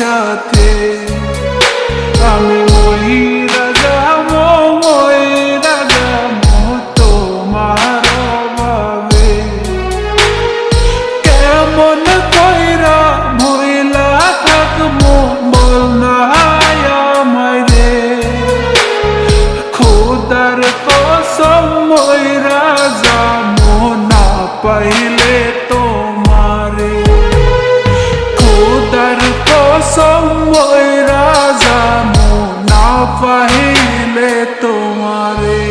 সাথে আমি ময়রা যাবো তোমার ভাবে কেমন কইরা ভইলা থাকবো বল না আমায় রে খোদার কসম ময়রা যাবো না পাইলে তোমারে খোদার কসম ময়রা যাবো না পাইলে তোমারে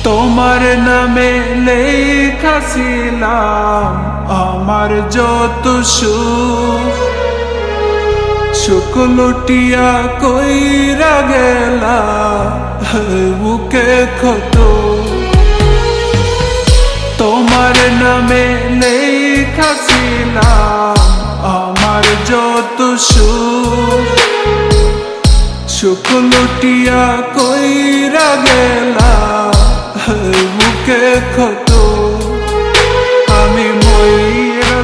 তোমার নামে লেখা ছিলাম আমার যত সুখ লুটিয়া কইরা গেলা বুকে ক্ষত তোমার নামে লেখা ছিলাম আমার যত সুখ লুটিয়া কইরা গেলা বুকে ক্ষত আমি ময়রা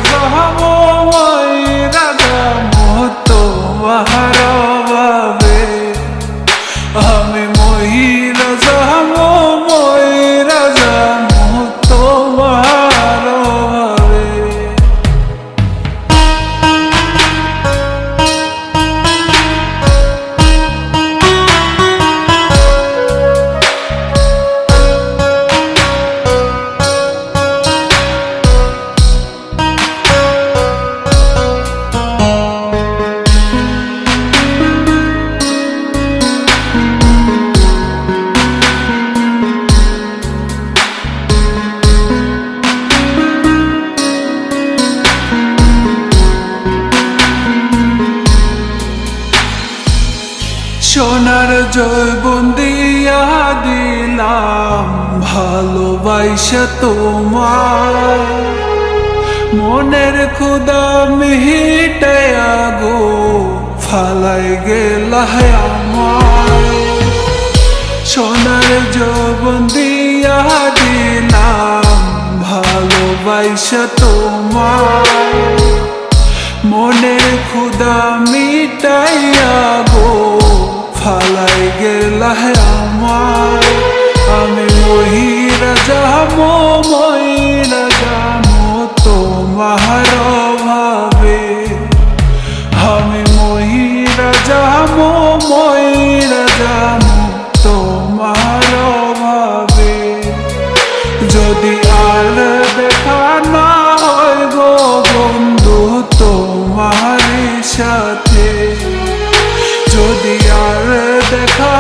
যাবো তোমার ভাবে আমি ময়রা যাবো তোমার ভাবে সোনার জৈবন দিয়া দিলাম ভালোবাসা তোমার মনের ক্ষুধা মিটায়া গো ফালাই গেলা আমার সোনার জৈবন দিয়া দিলাম ভালোবাসা তোমার মনের ক্ষুধা মিটাইয়া গো ফালাই গেলা আমার আমি ময়রা যাবো তোমার ভাবে আমি ময়রা যাবো তোমার ভাবে যদি আর দেখা না হয় গো বন্ধু তোমার সাথে যদি আর দেখা